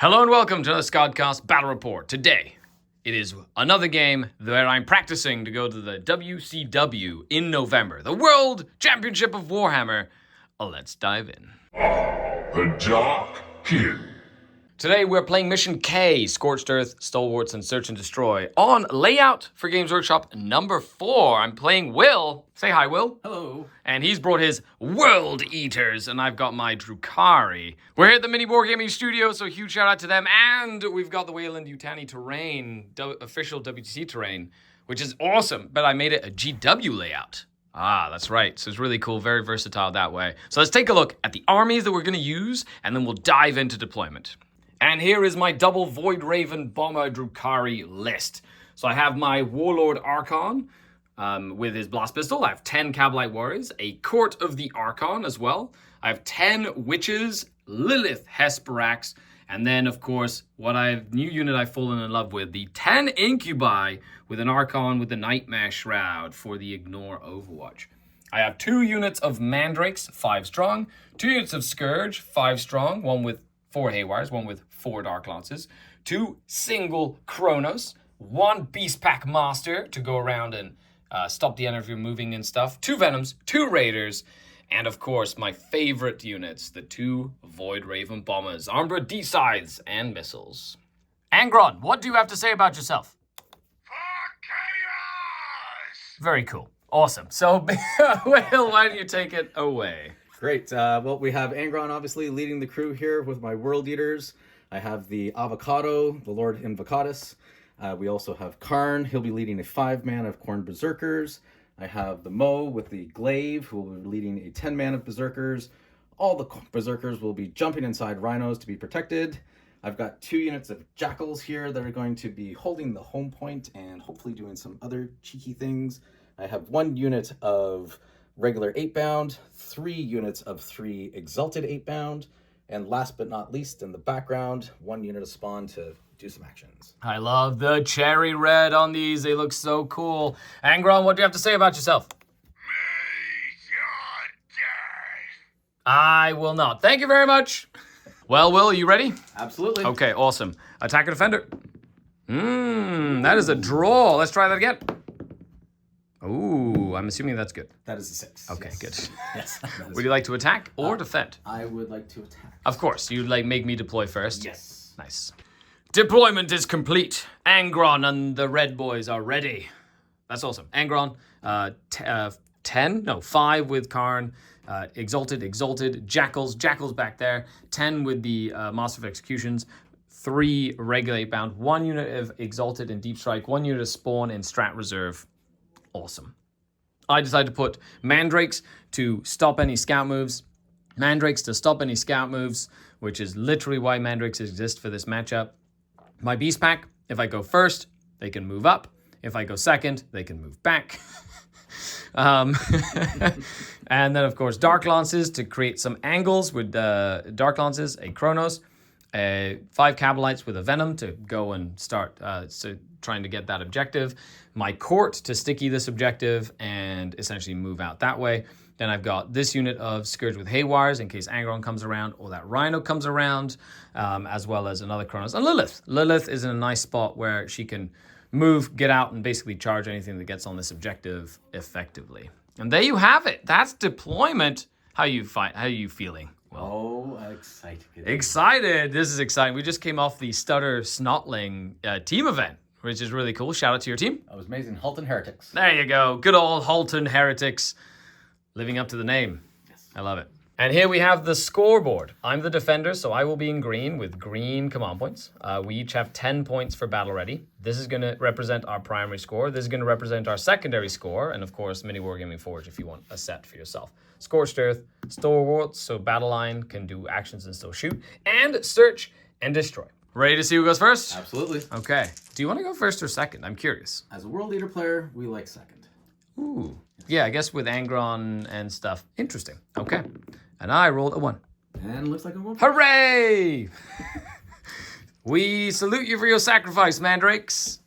Hello and welcome to the Skaredcast Battle Report. Today, it is another game where I'm practicing to go to the WCW in November, the World Championship of Warhammer. Let's dive in. The Dark King. Today we're playing Mission K, Scorched Earth, Stalwarts, and Search and Destroy on layout for Games Workshop number 4. I'm playing Will. Say hi, Will. Hello. And he's brought his World Eaters, and I've got my Drukhari. We're here at the Mini Wargaming Studio, so huge shout out to them. And we've got the Wayland Yutani terrain, official WTC terrain, which is awesome, but I made it a GW layout. Ah, that's right. So it's really cool, very versatile that way. So let's take a look at the armies that we're going to use, and then we'll dive into deployment. And here is my double Void Raven Bomber Drukhari list. So I have my Warlord Archon with his blast pistol. I have 10 Cabalite Warriors, a Court of the Archon as well. I have 10 Witches, Lilith Hesperax, and then, of course, new unit I've fallen in love with, the 10 Incubi with an Archon with the Nightmare Shroud for the Ignore Overwatch. I have 2 units of Mandrakes, 5 strong, 2 units of Scourge, 5 strong, one with 4 Haywires, one with 4 Dark Lances, 2 single Chronos, 1 Beast Pack Master to go around and stop the enemy from moving and stuff, 2 Venoms, 2 Raiders, and of course my favorite units, the 2 Void Raven Bombers, armed with D-Scythes and missiles. Angron, what do you have to say about yourself? For chaos! Very cool. Awesome. So, Will, why don't you take it away? Great. Well, we have Angron obviously leading the crew here with my World Eaters. I have the Avocado, the Lord Invocatus. We also have Karn. He'll be leading a 5-man of Khorne Berserkers. I have the Mo with the Glaive, who will be leading a 10-man of Berserkers. All the Berserkers will be jumping inside Rhinos to be protected. I've got 2 units of Jackals here that are going to be holding the home point and hopefully doing some other cheeky things. I have 1 unit of regular 8-bound, 3 units of 3 Exalted 8-bound, and last but not least, in the background, 1 unit of Spawn to do some actions. I love the cherry red on these. They look so cool. Angron, what do you have to say about yourself? Meet your death! I will not. Thank you very much. Well, Will, are you ready? Absolutely. Okay, awesome. Attacker defender. That is a draw. Let's try that again. Ooh, I'm assuming that's good. That is a 6. Okay, yes. good. Yes. Would you like to attack or defend? I would like to attack. Of course. You'd make me deploy first? Yes. Nice. Deployment is complete. Angron and the Red Boys are ready. That's awesome. Angron, 5 with Karn, Exalted, Jackals back there, 10 with the Master of Executions, 3 regular 8-bound, 1 unit of Exalted and Deep Strike, 1 unit of Spawn and Strat Reserve. Awesome. I decided to put Mandrakes to stop any scout moves. Which is literally why Mandrakes exist for this matchup. My Beast Pack, if I go first, they can move up. If I go second, they can move back. And then, of course, Dark Lances to create some angles with Dark Lances, a Chronos, 5 Cabalites with a Venom to go and start trying to get that objective. My Court to sticky this objective and essentially move out that way. Then I've got this unit of Scourge with Haywires in case Angron comes around or that Rhino comes around, as well as another Chronos. And Lilith. Lilith is in a nice spot where she can move, get out, and basically charge anything that gets on this objective effectively. And there you have it. That's deployment. How you feeling? Well, excited. Excited. This is exciting. We just came off the Stutter Snotling team event, which is really cool. Shout out to your team. That was amazing. Halton Heretics. There you go. Good old Halton Heretics. Living up to the name. Yes. I love it. And here we have the scoreboard. I'm the defender, so I will be in green with green command points. We each have 10 points for battle ready. This is going to represent our primary score. This is going to represent our secondary score. And of course, Mini Wargaming Forge if you want a set for yourself. Scorched Earth, Stalwarts, so battle line can do actions and still shoot. And Search and Destroy. Ready to see who goes first? Absolutely. Okay. Do you want to go first or second? I'm curious. As a World Eater player, we like second. Ooh. Yeah, I guess with Angron and stuff. Interesting. Okay. And I rolled a 1. And looks like a 1. Hooray! We salute you for your sacrifice, Mandrakes.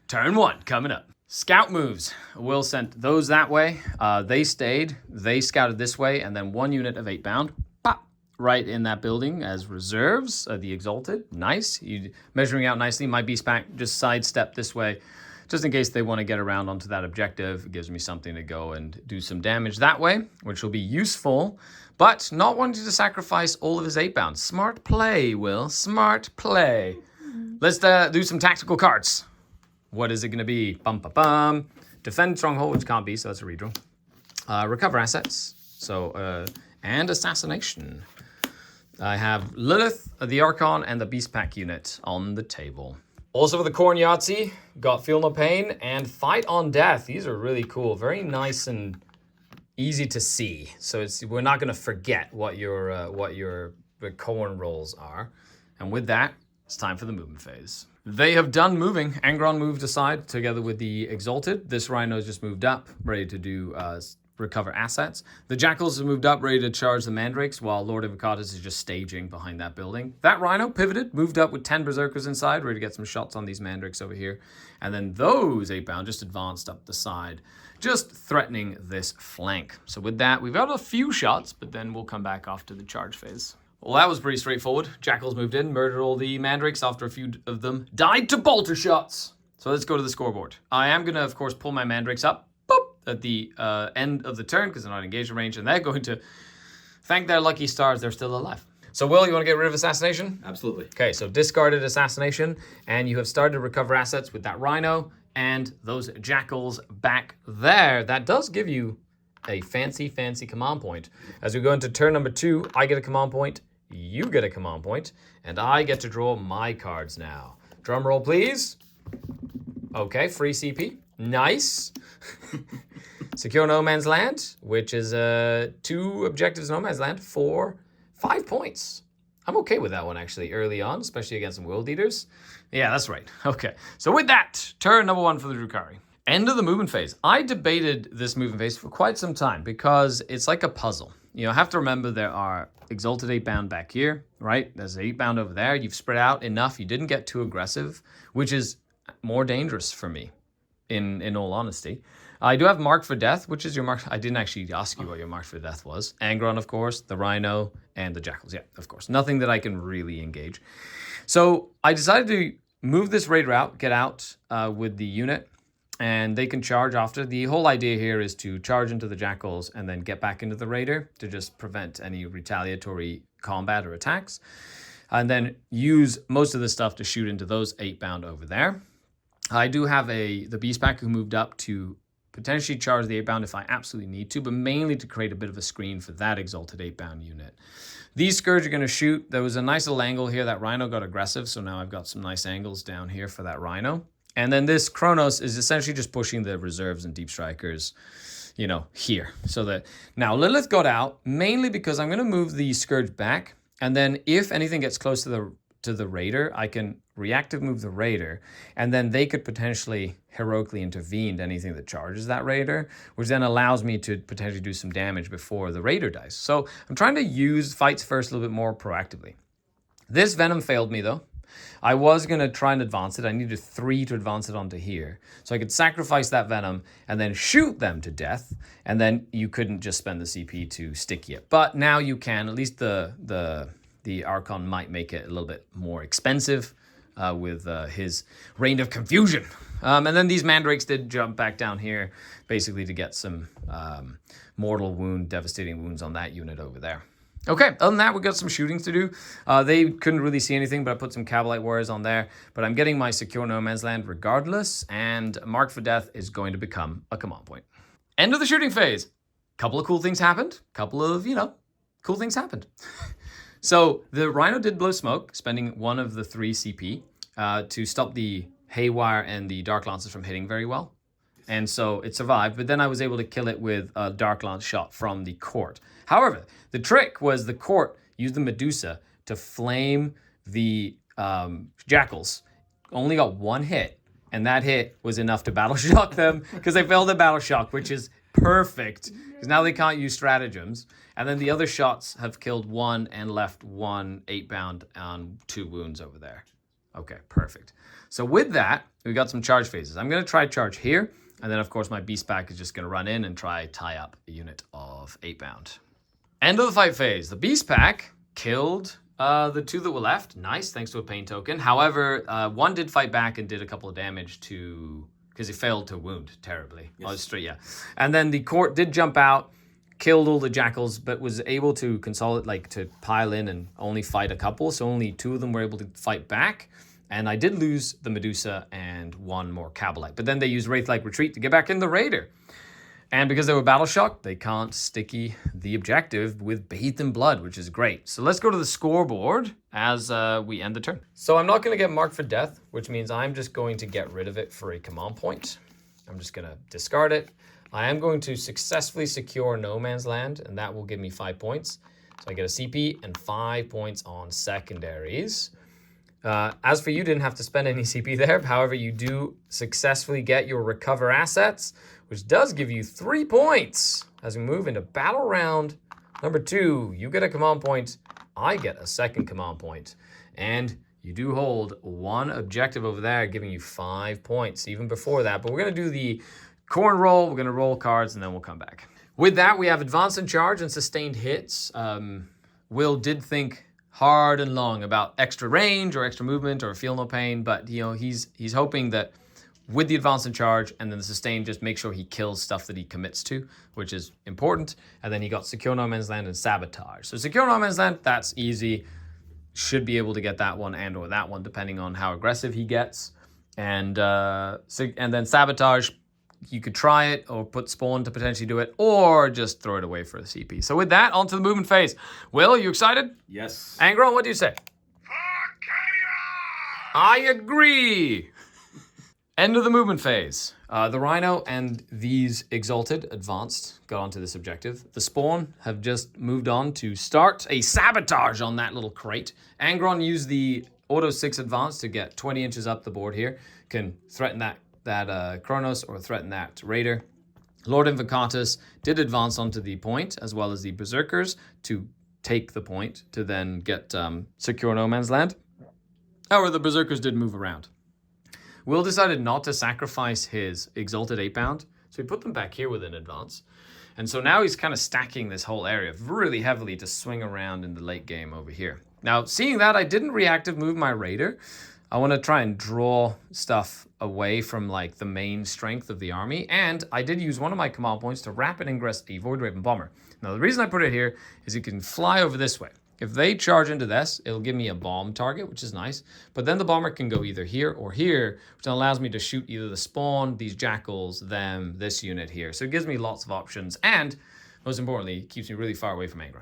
Turn 1 coming up. Scout moves. Will sent those that way. They stayed. They scouted this way. And then 1 unit of 8-bound. Pop. right in that building as reserves. The Exalted, nice. You measuring out nicely. My Beast Pack just sidestep this way, just in case they want to get around onto that objective. It gives me something to go and do some damage that way, which will be useful, but not wanting to sacrifice all of his 8-bound. Smart play, Will. Smart play. Let's do some tactical cards. What is it going to be? Bum, bum, bum. Defend Stronghold, which can't be, so that's a redraw. Recover assets. So, and Assassination. I have Lilith, the Archon, and the Beast Pack unit on the table. Also for the Corn Yahtzee, got Feel No Pain and Fight on Death. These are really cool. Very nice and easy to see. So we're not going to forget what your Corn rolls are. And with that, it's time for the movement phase. They have done moving. Angron moved aside together with the Exalted. This Rhino's just moved up, ready to do recover assets. The Jackals have moved up, ready to charge the Mandrakes, while Lord Invocatus is just staging behind that building. That Rhino pivoted, moved up with 10 Berserkers inside, ready to get some shots on these Mandrakes over here. And then those 8-bound just advanced up the side, just threatening this flank. So with that, we've got a few shots, but then we'll come back after the charge phase. Well, that was pretty straightforward. Jackals moved in, murdered all the Mandrakes after a few of them died to bolter shots. So let's go to the scoreboard. I am going to, of course, pull my Mandrakes up at the end of the turn because they're not engaged in range, and they're going to thank their lucky stars they're still alive. So, Will, you want to get rid of Assassination? Absolutely. Okay, so discarded Assassination, and you have started to recover assets with that Rhino and those Jackals back there. That does give you a fancy command point. As we go into turn number 2, I get a command point, you get a command point, and I get to draw my cards now. Drum roll, please. Okay, free CP. Nice. Secure No Man's Land, which is 2 objectives No Man's Land for 5 points. I'm okay with that one, actually, early on, especially against some World Eaters. Yeah, that's right. Okay, so with that, turn number 1 for the Drukhari. End of the movement phase. I debated this movement phase for quite some time because it's like a puzzle. You know, I have to remember there are Exalted 8-bound back here, right? There's 8-bound over there. You've spread out enough. You didn't get too aggressive, which is more dangerous for me, in all honesty. I do have Mark for Death, which is your mark. I didn't actually ask you what your Mark for Death was. Angron, of course, the Rhino, and the Jackals. Yeah, of course. Nothing that I can really engage. So I decided to move this raid route, get out with the unit, and they can charge after. The whole idea here is to charge into the Jackals and then get back into the Raider to just prevent any retaliatory combat or attacks. And then use most of the stuff to shoot into those 8-bound over there. I do have the Beast Pack who moved up to potentially charge the 8-bound if I absolutely need to, but mainly to create a bit of a screen for that Exalted 8-bound unit. These Scourge are going to shoot. There was a nice little angle here. That Rhino got aggressive, so now I've got some nice angles down here for that Rhino. And then this Kronos is essentially just pushing the reserves and Deep Strikers, you know, here. So that now Lilith got out mainly because I'm going to move the Scourge back, and then if anything gets close to the Raider, I can reactive move the Raider, and then they could potentially heroically intervene to anything that charges that Raider, which then allows me to potentially do some damage before the Raider dies. So I'm trying to use fights first a little bit more proactively. This Venom failed me though. I was going to try and advance it. I needed 3 to advance it onto here. So I could sacrifice that Venom and then shoot them to death. And then you couldn't just spend the CP to stick it. But now you can. At least the Archon might make it a little bit more expensive with his Reign of Confusion. And then these Mandrakes did jump back down here basically to get some mortal wound, devastating wounds on that unit over there. Okay, other than that, we've got some shooting to do. They couldn't really see anything, but I put some Cavalite Warriors on there. But I'm getting my Secure No Man's Land regardless, and Mark for Death is going to become a command point. End of the shooting phase. Couple of cool things happened. Couple of, cool things happened. So the Rhino did blow smoke, spending 1 of the 3 CP to stop the Haywire and the Dark Lances from hitting very well. And so it survived, but then I was able to kill it with a Dark Lance shot from the Court. However, the trick was the Court used the Medusa to flame the Jackals. Only got 1 hit, and that hit was enough to battle shock them because they failed the battle shock, which is perfect because now they can't use stratagems. And then the other shots have killed 1 and left 1 8-bound on 2 wounds over there. Okay, perfect. So with that, we got some charge phases. I'm going to try charge here. And then, of course, my Beast Pack is just going to run in and try tie up a unit of 8-bound. End of the fight phase. The Beast Pack killed the 2 that were left. Nice, thanks to a pain token. However, 1 did fight back and did a couple of damage to... because he failed to wound terribly. Yes. Oh, straight, yeah. And then the court did jump out, killed all the jackals, but was able to consolidate, like to pile in and only fight a couple. So only 2 of them were able to fight back. And I did lose the Medusa and 1 more Cabalite. But then they used Wraith-like Retreat to get back in the Raider. And because they were battle shocked, they can't sticky the objective with Bathed in Blood, which is great. So let's go to the scoreboard as we end the turn. So I'm not going to get marked for death, which means I'm just going to get rid of it for a command point. I'm just going to discard it. I am going to successfully secure No Man's Land, and that will give me 5 points. So I get a CP and 5 points on secondaries. As for you, didn't have to spend any CP there. However, you do successfully get your recover assets, which does give you 3 points. As we move into battle round number 2, you get a command point. I get a second command point. And you do hold 1 objective over there, giving you 5 points, even before that. But we're going to do the corn roll. We're going to roll cards, and then we'll come back. With that, we have advance and charge and sustained hits. Will did think hard and long about extra range or extra movement or feel no pain, but you know he's hoping that with the advance and charge and then the sustain, just make sure he kills stuff that he commits to, which is important. And then he got secure no man's land and sabotage. So secure no man's land, that's easy. Should be able to get that one and or that one depending on how aggressive he gets. And then sabotage, you could try it or put spawn to potentially do it, or just throw it away for a CP. So with that, on to the movement phase. Will, are you excited? Yes. Angron, what do you say? I agree. End of the movement phase. The Rhino and these Exalted advanced, got onto this objective. The Spawn have just moved on to start a sabotage on that little crate. Angron used the Auto 6 advance to get 20 inches up the board here. Can threaten that Kronos or threaten that Raider. Lord Invocatus did advance onto the point, as well as the Berserkers, to take the point, to then get secure no man's land. However, the Berserkers did move around. Will decided not to sacrifice his Exalted 8-pound, so he put them back here with an advance. And so now he's kind of stacking this whole area really heavily to swing around in the late game over here. Now, seeing that, I didn't reactive move my Raider. I want to try and draw stuff away from like the main strength of the army, and I did use one of my command points to rapid ingress a Void Raven Bomber. Now the reason I put it here is it can fly over this way. If they charge into this, it'll give me a bomb target, which is nice, but then the bomber can go either here or here, which allows me to shoot either the spawn, these jackals, them, this unit here. So it gives me lots of options, and most importantly, it keeps me really far away from Angron.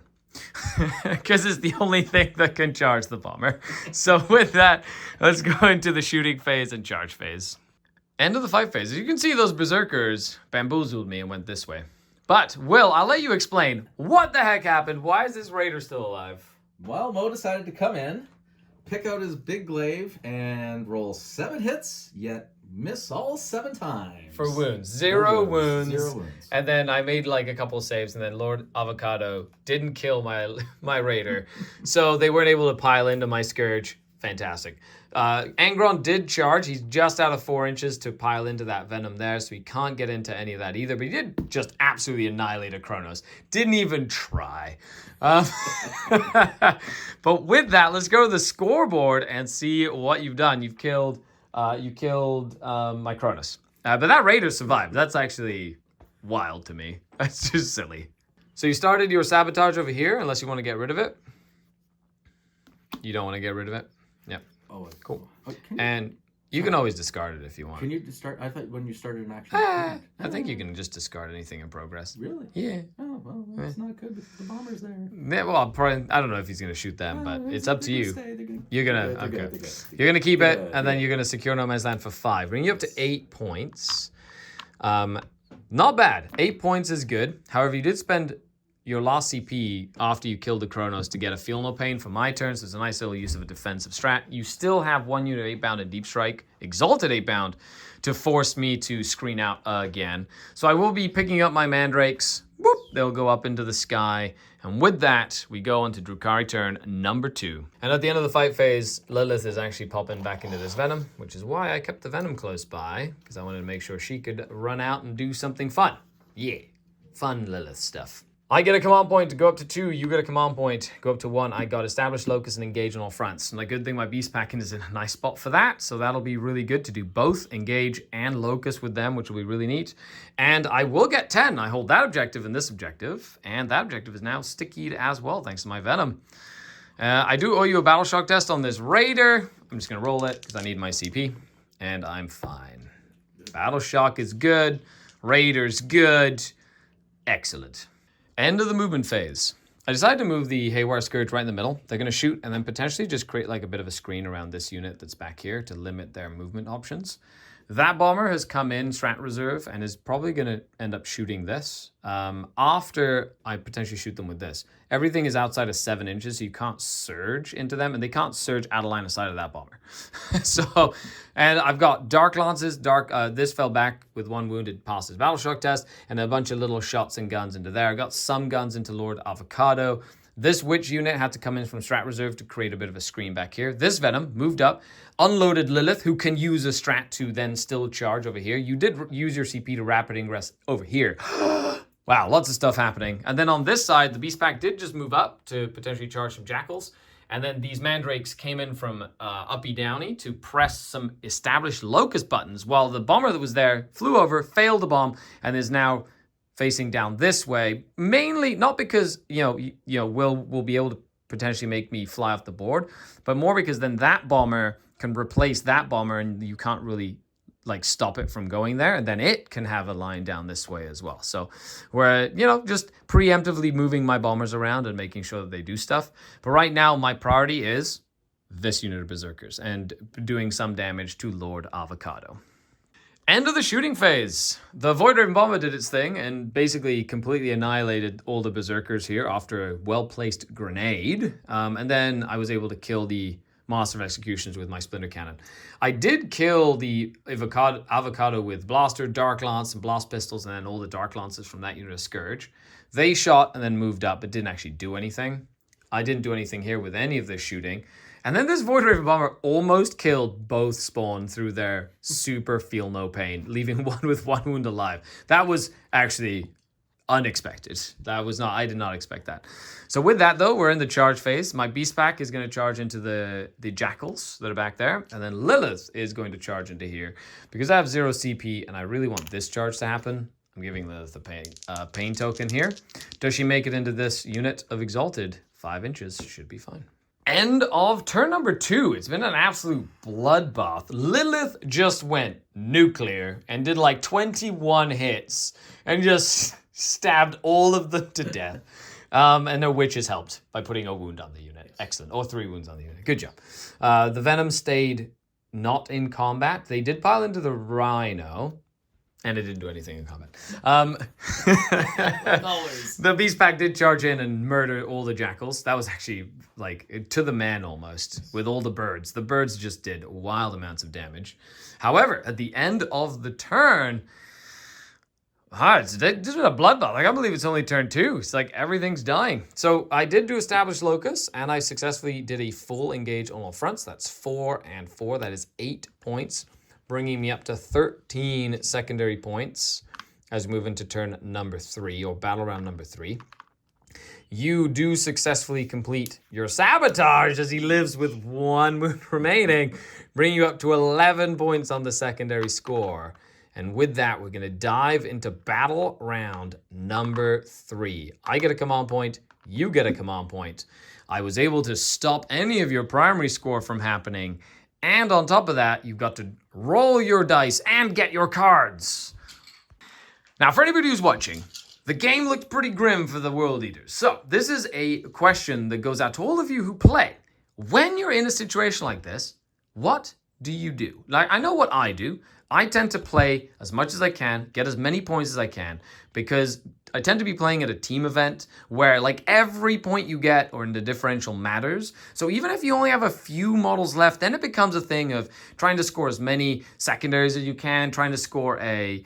Because it's the only thing that can charge the bomber. So with that, let's go into the shooting phase and charge phase. End of the fight phase. As you can see, those Berserkers bamboozled me and went this way. But, Will, I'll let you explain what the heck happened. Why is this Raider still alive? Well, Mo decided to come in, pick out his big glaive, and roll 7 hits, yet miss all 7 times. For wounds. Zero wounds. 0 wounds. And then I made like a couple of saves, and then Lord Avocado didn't kill my Raider. So they weren't able to pile into my Scourge. Fantastic. Angron did charge. He's just out of 4 inches to pile into that Venom there, so he can't get into any of that either. But he did just absolutely annihilate a Kronos. Didn't even try. But with that, let's go to the scoreboard and see what you've done. You killed my Kronos. But that Raider survived. That's actually wild to me. That's just silly. So you started your sabotage over here, unless you want to get rid of it. You don't want to get rid of it? Yep. Oh, Cool. Can And you can always discard it if you want. you start? I thought when you started an action. I think you can just discard anything in progress. Really? Yeah. Oh, well, that's not good because the bomber's there. Yeah, well, probably, I don't know if he's going to shoot them, but it's up to you. You're going to, They're okay. good. You're going to keep it, Good, and then you're going to secure no man's land for 5. Bring you up to 8 points. Not bad. 8 points is good. However, you did spend your last CP after you killed the Kronos to get a Feel No Pain for my turn, so it's a nice little use of a defensive strat. You still have 1 unit 8-bound and Deep Strike, Exalted 8-bound, to force me to screen out again. So I will be picking up my Mandrakes. Whoop, they'll go up into the sky. And with that, we go on to Drukhari turn number 2. And at the end of the fight phase, Lilith is actually popping back into this Venom, which is why I kept the Venom close by, because I wanted to make sure she could run out and do something fun. Yeah, fun Lilith stuff. I get a command point to go up to 2. You get a command point, go up to 1. I got established locus and engage on all fronts. And the good thing, my beast packing is in a nice spot for that. So that'll be really good to do both engage and locus with them, which will be really neat. And I will get 10. I hold that objective and this objective. And that objective is now stickied as well, thanks to my venom. I do owe you a battle shock test on this raider. I'm just going to roll it because I need my CP. And I'm fine. Battle shock is good. Raider's good. Excellent. End of the movement phase. I decided to move the Haywire Scourge right in the middle. They're going to shoot and then potentially just create like a bit of a screen around this unit that's back here to limit their movement options. That bomber has come in strat reserve and is probably going to end up shooting this after I potentially shoot them with this. Everything is outside of 7 inches, so you can't surge into them, and they can't surge out of line of sight of that bomber. So, and I've got Dark Lances. This fell back with 1 wounded, passed his battle shock test, and a bunch of little shots and guns into there. I got some guns into Lord Avocado. This Witch unit had to come in from Strat Reserve to create a bit of a screen back here. This Venom moved up, unloaded Lilith, who can use a Strat to then still charge over here. You did use your CP to rapid ingress over here. Wow, lots of stuff happening. And then on this side, the Beast Pack did just move up to potentially charge some Jackals. And then these Mandrakes came in from uppy downy to press some established Locust buttons, while the bomber that was there flew over, failed the bomb, and is now facing down this way, mainly not because will be able to potentially make me fly off the board, but more because then that bomber can replace that bomber and you can't really like stop it from going there, and then it can have a line down this way as well. So we're just preemptively moving my bombers around and making sure that they do stuff. But right now my priority is this unit of Berserkers and doing some damage to Lord Avocado. End of the shooting phase. The Void Raven Bomber did its thing and basically completely annihilated all the Berserkers here after a well-placed grenade. And then I was able to kill the Master of Executions with my Splinter Cannon. I did kill the Avocado with Blaster, Dark Lance, and Blast Pistols, and then all the Dark Lances from that unit of Scourge. They shot and then moved up, but didn't actually do anything. I didn't do anything here with any of this shooting. And then this Void Raven Bomber almost killed both Spawn through their super feel no pain, leaving one with 1 wound alive. That was actually unexpected. I did not expect that. So with that though, we're in the charge phase. My Beast Pack is going to charge into the Jackals that are back there. And then Lilith is going to charge into here. Because I have 0 CP and I really want this charge to happen, I'm giving Lilith the pain token here. Does she make it into this unit of Exalted? 5 inches should be fine. End of turn number 2. It's been an absolute bloodbath. Lilith just went nuclear and did like 21 hits and just stabbed all of them to death. And their witches helped by putting a wound on the unit. Excellent. Or 3 wounds on the unit. Good job. The Venom stayed not in combat. They did pile into the Rhino. And it didn't do anything in combat. The Beast Pack did charge in and murder all the Jackals. That was actually like to the man almost with all the birds. The birds just did wild amounts of damage. However, at the end of the turn, it's just been a bloodbath. I can't believe it's only turn 2. It's like everything's dying. So I did do Established Locus, and I successfully did a full engage on all fronts. That's 4 and 4. That is 8 points. Bringing me up to 13 secondary points as we move into turn number 3, or battle round number 3. You do successfully complete your sabotage as he lives with 1 wound remaining, bringing you up to 11 points on the secondary score. And with that, we're going to dive into battle round number 3. I get a command point, you get a command point. I was able to stop any of your primary score from happening. And on top of that, you've got to roll your dice and get your cards. Now, for anybody who's watching, the game looked pretty grim for the World Eaters. So this is a question that goes out to all of you who play. When you're in a situation like this, what do you do? Like, I know what I do. I tend to play as much as I can, get as many points as I can, because I tend to be playing at a team event where like every point you get or in the differential matters. So even if you only have a few models left, then it becomes a thing of trying to score as many secondaries as you can, trying to score a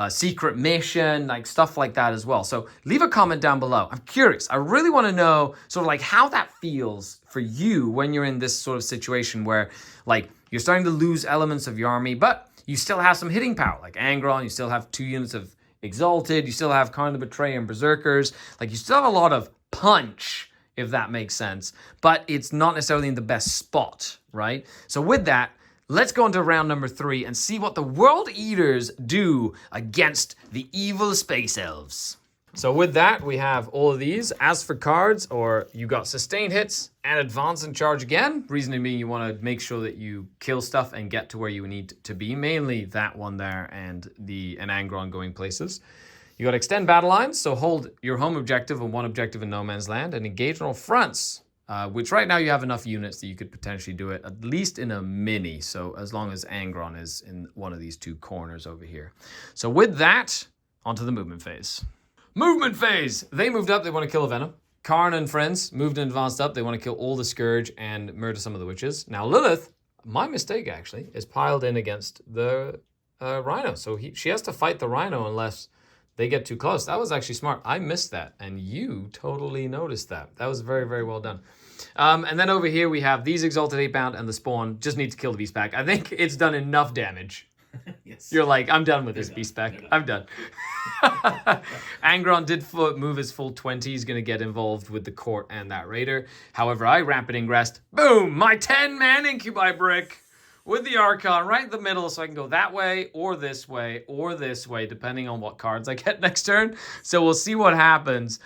secret mission, like stuff like that as well. So leave a comment down below. I'm curious. I really want to know sort of like how that feels for you when you're in this sort of situation where like you're starting to lose elements of your army, but you still have some hitting power, like Angron. You still have 2 units of Exalted. You still have Karn the Betrayer and Berserkers. Like, you still have a lot of punch, if that makes sense. But it's not necessarily in the best spot, right? So with that, let's go into round number 3 and see what the World Eaters do against the evil Space Elves. So with that, we have all of these. As for cards, or you got sustained hits and advance and charge again. Reason being, you want to make sure that you kill stuff and get to where you need to be. Mainly that one there and an Angron going places. You got extend battle lines, so hold your home objective and one objective in no man's land, and engage on all fronts. Which right now you have enough units that you could potentially do it, at least in a mini. So as long as Angron is in one of these 2 corners over here. So with that, onto the movement phase. Movement phase! They moved up, they want to kill a Venom. Karn and friends moved and advanced up, they want to kill all the Scourge and murder some of the witches. Now Lilith, my mistake actually, is piled in against the Rhino. So she has to fight the Rhino unless they get too close. That was actually smart. I missed that, and you totally noticed that. That was very, very well done. And then over here we have these Exalted 8-bound and the Spawn. Just need to kill the Beast Pack. I think it's done enough damage. Yes. You're like, I'm done with this Beast Pack. I'm done. Angron did move his full 20. He's going to get involved with the Court and that Raider. However, I Rampant Ingress. Boom! My 10-man Incubi brick with the Archon right in the middle, so I can go that way, or this way, or this way, depending on what cards I get next turn. So we'll see what happens.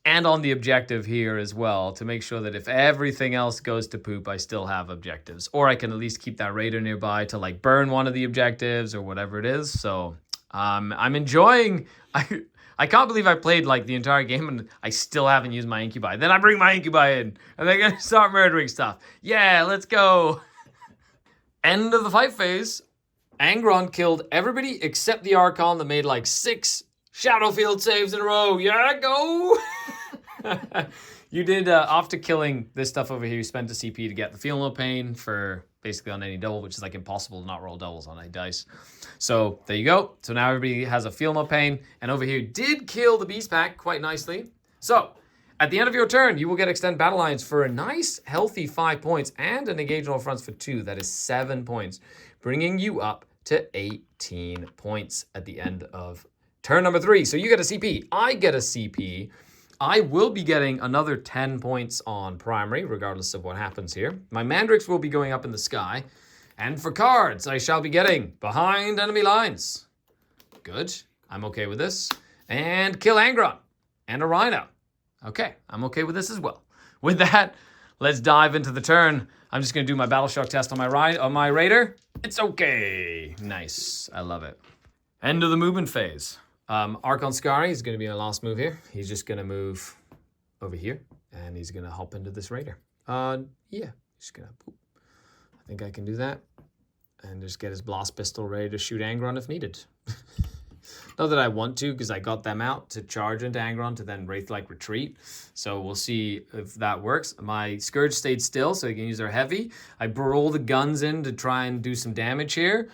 And on the objective here as well, to make sure that if everything else goes to poop, I still have objectives. Or I can at least keep that Raider nearby to like burn one of the objectives or whatever it is. So I'm enjoying... I can't believe I played like the entire game and I still haven't used my Incubi. Then I bring my Incubi in and they're going to start murdering stuff. Yeah, let's go. End of the fight phase. Angron killed everybody except the Archon that made like 6 Shadow Field saves in a row. Yeah, go! You did, after killing this stuff over here, you spent a CP to get the Feel No Pain for basically on any double, which is like impossible to not roll doubles on any dice. So there you go. So now everybody has a Feel No Pain. And over here did kill the Beast Pack quite nicely. So at the end of your turn, you will get Extend Battle Lines for a nice, healthy 5 points and an Engage on all fronts for 2. That is 7 points, bringing you up to 18 points at the end of turn number 3. So you get a CP. I get a CP. I will be getting another 10 points on primary, regardless of what happens here. My Mandrakes will be going up in the sky. And for cards, I shall be getting Behind Enemy Lines. Good. I'm okay with this. And kill Angron. And a Rhino. Okay, I'm okay with this as well. With that, let's dive into the turn. I'm just going to do my Battle Shock test on my Raider. It's okay. Nice. I love it. End of the movement phase. Archon Skari is going to be my last move here. He's just going to move over here, and he's going to hop into this Raider. Yeah, just going to poop. I think I can do that. And just get his Blast Pistol ready to shoot Angron if needed. Not that I want to, because I got them out to charge into Angron to then Wraith-like retreat. So we'll see if that works. My Scourge stayed still, so he can use their heavy. I brought all the guns in to try and do some damage here.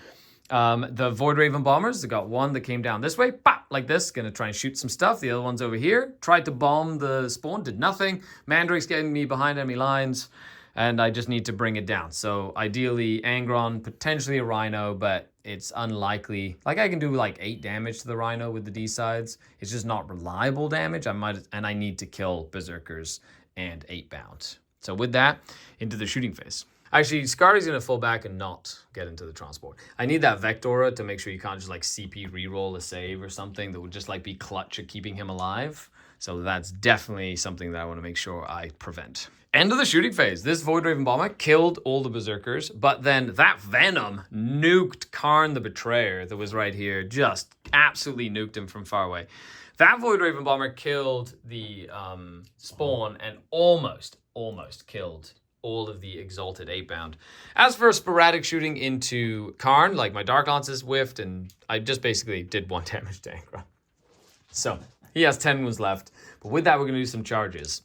The Void Raven Bombers, they got one that came down this way, pop, like this, gonna try and shoot some stuff. The other one's over here. Tried to bomb the spawn, did nothing. Mandrake's getting me behind enemy lines, and I just need to bring it down. So ideally, Angron, potentially a Rhino, but it's unlikely. Like I can do like 8 damage to the Rhino with the D-sides. It's just not reliable damage. I need to kill Berserkers and 8-bound. So with that, into the shooting phase. Actually, Skari's going to fall back and not get into the transport. I need that Vectora to make sure you can't just like CP reroll a save or something that would just like be clutch at keeping him alive. So that's definitely something that I want to make sure I prevent. End of the shooting phase. This Void Raven Bomber killed all the Berserkers, but then that Venom nuked Karn the Betrayer that was right here. Just absolutely nuked him from far away. That Void Raven Bomber killed the spawn and almost killed all of the Exalted 8-bound. As for sporadic shooting into Karn, like my Dark Lances whiffed, and I just basically did 1 damage to Angron. So he has 10 wounds left. But with that, we're going to do some charges.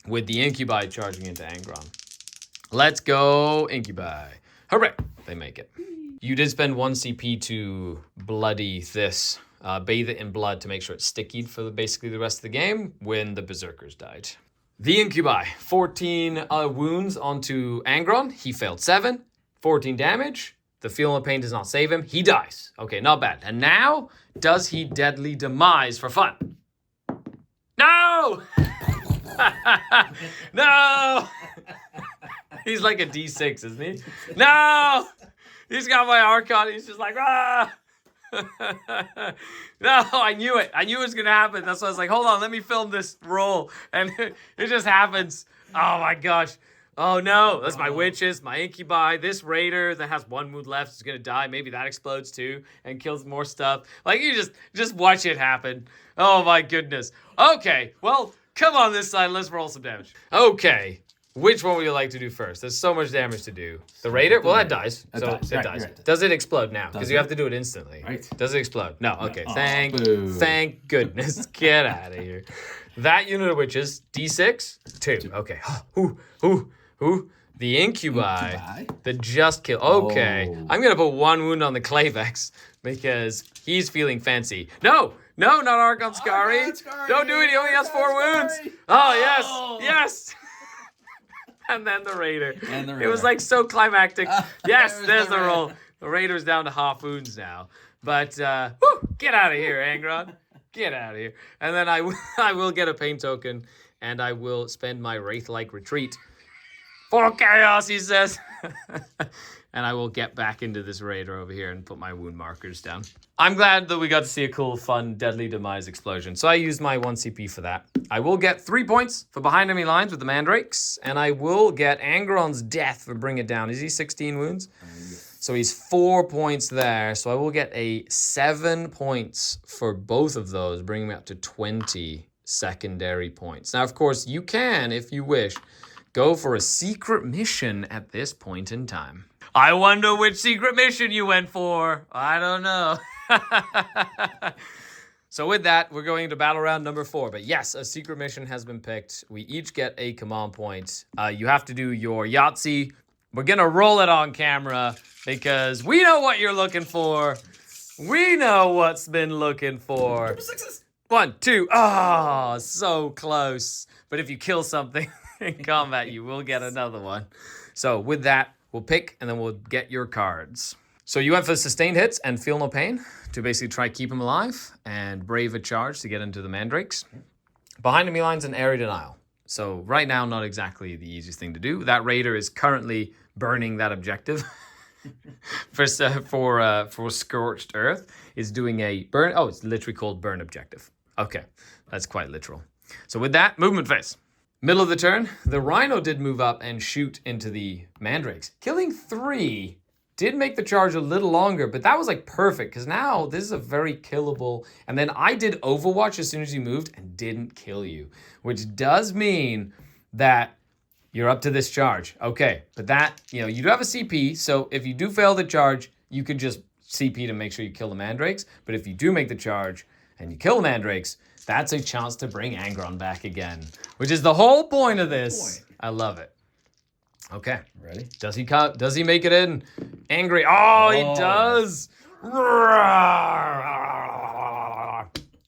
With the Incubi charging into Angron. Let's go, Incubi. Hooray! They make it. You did spend 1 CP to bloody this. Bathe it in blood to make sure it's sticky for basically the rest of the game when the Berserkers died. The Incubi, 14 wounds onto Angron. He failed 7, 14 damage. The feeling of pain does not save him. He dies. Okay, not bad. And now, does he deadly demise for fun? No! No! He's like a D6, isn't he? No! He's got my Archon. He's just like, ah! No, I knew it. I knew it was going to happen. That's why I was like, hold on, let me film this roll. And it just happens. Oh my gosh. Oh no, that's my witches, my incubi, this raider that has 1 wound left is gonna die. Maybe that explodes too and kills more stuff. Like you just watch it happen. Oh my goodness. Okay, well, come on this side, let's roll some damage. Okay, which one would you like to do first? There's so much damage to do. The raider? Well, that dies. It dies. Right. Does it explode now? Because you have to do it instantly. Right. Does it explode? No, okay. Oh, thank goodness. Get out of here. That unit of witches, D6, 2. Okay. Who? The incubi that just killed. Okay. Oh. I'm going to put 1 wound on the Clavex because he's feeling fancy. No, not Archon Skari. Don't do it. He only has 4 wounds. Oh, yes. And then the raider. It was like so climactic. Yes, there's the roll. The raider's down to half wounds now. But, get out of here, Angron. Get out of here. And then I will get a pain token, and I will spend my Wraith-like retreat for chaos, he says. And I will get back into this raider over here and put my wound markers down. I'm glad that we got to see a cool, fun, deadly demise explosion. So I used my 1 CP for that. I will get 3 points for behind enemy lines with the mandrakes, and I will get Angron's death for bring it down. Is he 16 wounds? So he's 4 points there. So I will get a 7 points for both of those, bringing me up to 20 secondary points. Now, of course, you can, if you wish, go for a secret mission at this point in time. I wonder which secret mission you went for. I don't know. So with that, we're going to battle round number 4. But yes, a secret mission has been picked. We each get a command point. You have to do your Yahtzee. We're going to roll it on camera because we know what you're looking for. We know what's been looking for. 1, 2. Oh, so close. But if you kill something in combat, you will get another one. So with that, we'll pick and then we'll get your cards. So you went for sustained hits and feel no pain to basically try keep him alive, and brave a charge to get into the mandrakes. Behind enemy lines and area denial. So right now, not exactly the easiest thing to do. That raider is currently burning that objective. for Scorched Earth is doing a burn. Oh, it's literally called burn objective. Okay, that's quite literal. So with that, movement phase. Middle of the turn, the Rhino did move up and shoot into the mandrakes. Killing 3 did make the charge a little longer, but that was like perfect because now this is a very killable. And then I did Overwatch as soon as you moved and didn't kill you, which does mean that you're up to this charge. Okay, but that, you do have a CP, so if you do fail the charge, you could just CP to make sure you kill the mandrakes. But if you do make the charge and you kill the mandrakes, that's a chance to bring Angron back again, which is the whole point of this. I love it. Okay. Ready? Does he make it in? Angry. Oh, he does.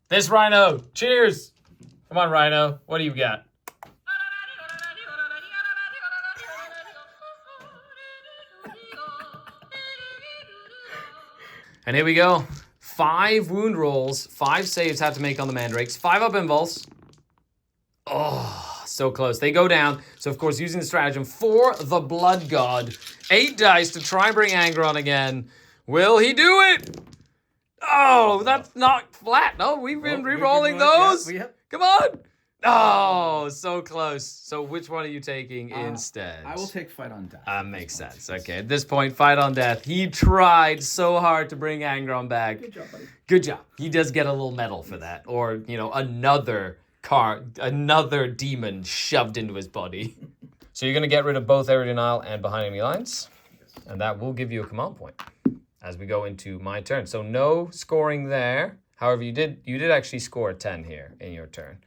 This Rhino. Cheers. Come on, Rhino. What do you got? And here we go. 5 wound rolls, 5 saves had to make on the mandrakes, 5 up invulse. Oh, so close. They go down. So, of course, using the stratagem for the Blood God. 8 dice to try and bring Angron again. Will he do it? Oh, that's not flat. No, we've been re-rolling those. Yeah. Come on. Oh, so close. So which one are you taking instead? I will take fight on death. Makes sense. Okay, at this point, fight on death. He tried so hard to bring Angron back. Good job, buddy. Good job. He does get a little medal for that. Or, another demon shoved into his body. So you're going to get rid of both area denial and behind enemy lines. And that will give you a command point as we go into my turn. So no scoring there. However, you did actually score a 10 here in your turn.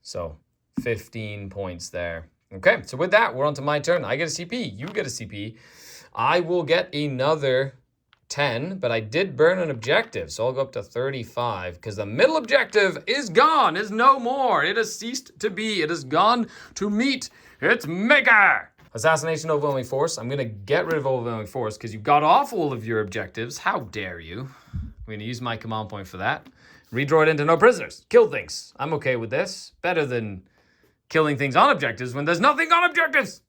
So 15 points there. Okay, so with that, we're on to my turn. I get a CP. You get a CP. I will get another 10, but I did burn an objective, so I'll go up to 35 because the middle objective is gone, is no more. It has ceased to be. It has gone to meet its maker. Assassination, overwhelming force. I'm going to get rid of overwhelming force because you got off all of your objectives. How dare you? I'm going to use my command point for that. Redraw it into no prisoners. Kill things. I'm okay with this. Better than killing things on objectives when there's nothing on objectives.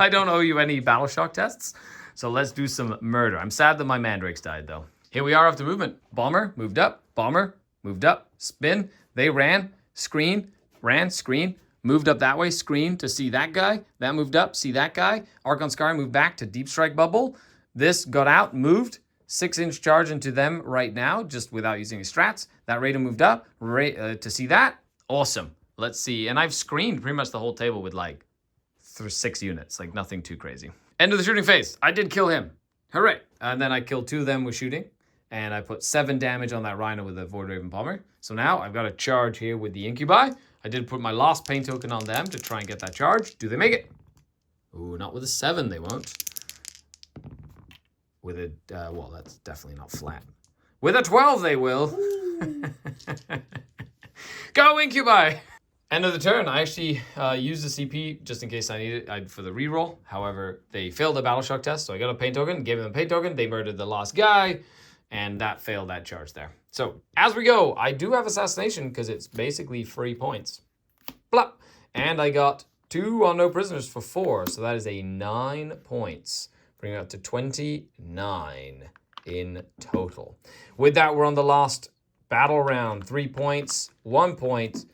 I don't owe you any battle shock tests, so let's do some murder. I'm sad that my mandrakes died, though. Here we are after movement. Bomber, moved up. Bomber, moved up. Spin. They ran. Screen. Ran. Screen. Moved up that way. Screen to see that guy. That moved up. See that guy. Archon Skari moved back to deep strike bubble. This got out. Moved. 6-inch charge into them right now, just without using his strats. That Raider moved up to see that. Awesome. Let's see. And I've screened pretty much the whole table with like 6 units, like nothing too crazy. End of the shooting phase. I did kill him. Hooray. And then I killed 2 of them with shooting. And I put 7 damage on that Rhino with a Void Raven Bomber. So now I've got a charge here with the Incubi. I did put my last pain token on them to try and get that charge. Do they make it? Ooh, not with a 7, they won't. With a, well, that's definitely not flat. With a 12, they will. Go, Incubi! End of the turn. I actually used the CP just in case I need it for the reroll. However, they failed the battle shock test, so I got a pain token, gave them a pain token. They murdered the last guy, and that failed that charge there. So, as we go, I do have assassination because it's basically free points. Blah! And I got 2 on no prisoners for 4, so that is a 9 points. Bringing it up to 29 in total. With that, we're on the last battle round. 3 points, 1 point,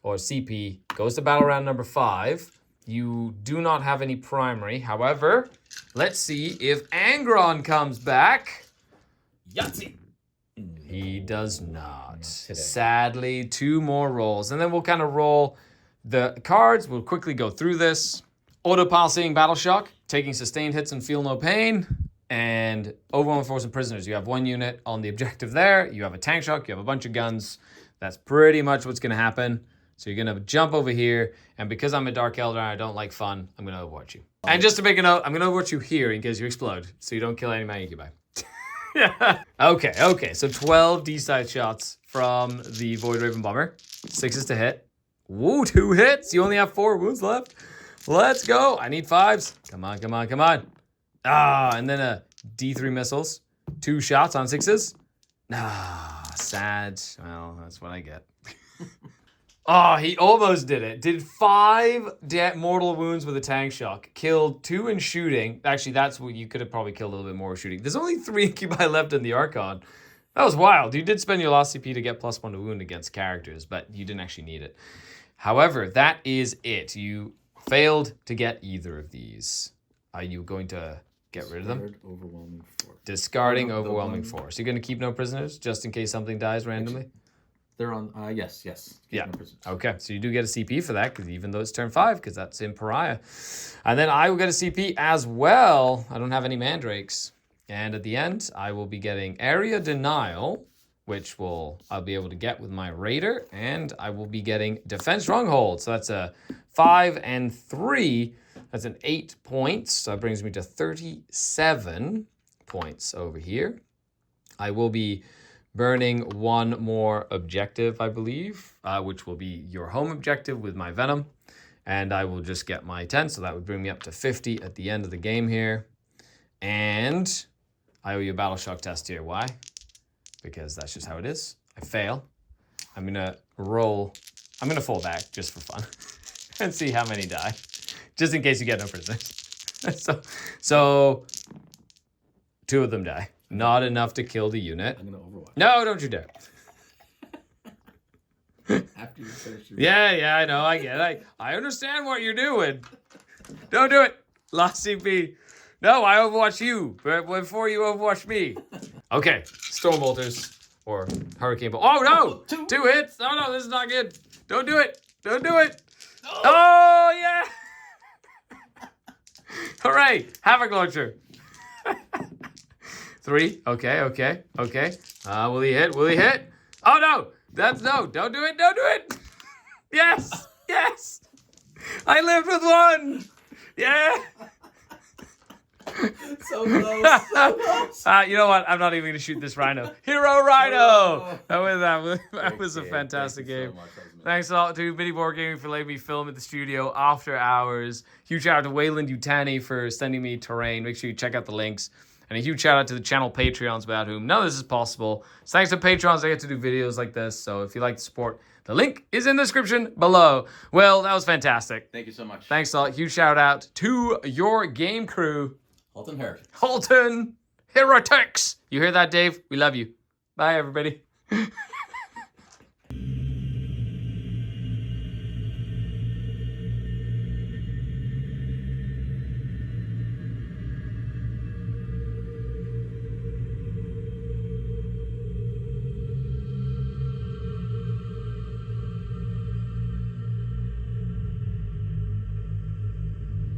or CP, goes to battle round number 5. You do not have any primary. However, let's see if Angron comes back. Yahtzee! He does not. Sadly, 2 more rolls. And then we'll kind of roll the cards. We'll quickly go through this. Auto-pulsing Battle Shock, taking sustained hits and feel no pain. And overwhelming force and prisoners. You have 1 unit on the objective there. You have a tank shock. You have a bunch of guns. That's pretty much what's going to happen. So you're going to jump over here. And because I'm a Dark Elder and I don't like fun, I'm going to overwatch you. And just to make a note, I'm going to overwatch you here in case you explode. So you don't kill any of my Incubi. Yeah. Okay. So 12 D-side shots from the Void Raven Bomber. 6s to hit. Woo, 2 hits. You only have 4 wounds left. Let's go. I need 5s. Come on. Ah, and then a D3 missiles. 2 shots on 6s. Ah, sad. Well, that's what I get. Oh, he almost did it. Did 5 mortal wounds with a tank shock. Killed 2 in shooting. Actually, that's what you could have probably killed a little bit more with shooting. There's only 3 Incubi left in the Archon. That was wild. You did spend your last CP to get +1 to wound against characters, but you didn't actually need it. However, that is it. You failed to get either of these. Are you going to get rid of them? Overwhelming force. Discarding overwhelming force. You're going to keep no prisoners just in case something dies randomly? They're on, yes. Yeah. No prisoners. Okay, so you do get a CP for that, because even though it's turn 5, because that's in Pariah. And then I will get a CP as well. I don't have any mandrakes. And at the end, I will be getting Area Denial, which I'll be able to get with my Raider, and I will be getting Defense Stronghold. So that's a 5 and 3. That's an 8 points. So that brings me to 37 points over here. I will be burning 1 more objective, I believe, which will be your home objective with my Venom. And I will just get my 10, so that would bring me up to 50 at the end of the game here. And I owe you a Battle Shock test here. Why? Because that's just how it is. I fail. I'm going to roll. I'm going to fall back just for fun and see how many die, just in case you get no prisoners. so 2 of them die. Not enough to kill the unit. I'm going to overwatch. No, don't you dare. After you finish your... Yeah, I know. I get it. I understand what you're doing. Don't do it. Lost CP. No, I overwatch you before you overwatch me. Okay, Storm Bolters or Hurricane Bolt. Oh, no! 2 hits. No, this is not good. Don't do it. Oh, yeah! Hooray! Havoc Launcher. 3. Okay. Will he hit? Oh, no! No, don't do it. Yes! I lived with 1! Yeah! So close. So close. You know what? I'm not even going to shoot this rhino. Hero Rhino! That was a fantastic game. So much. That was amazing. Thanks a lot to Mini Board Gaming for letting me film at the studio after hours. Huge shout out to Wayland Yutani for sending me terrain. Make sure you check out the links. And a huge shout out to the channel Patreons, without whom none of this is possible. So thanks to Patrons, I get to do videos like this. So if you'd like to support, the link is in the description below. Well, that was fantastic. Thank you so much. Thanks a lot. Huge shout out to your game crew. Halton Heretics. Halton Heretics. You hear that, Dave? We love you. Bye, everybody.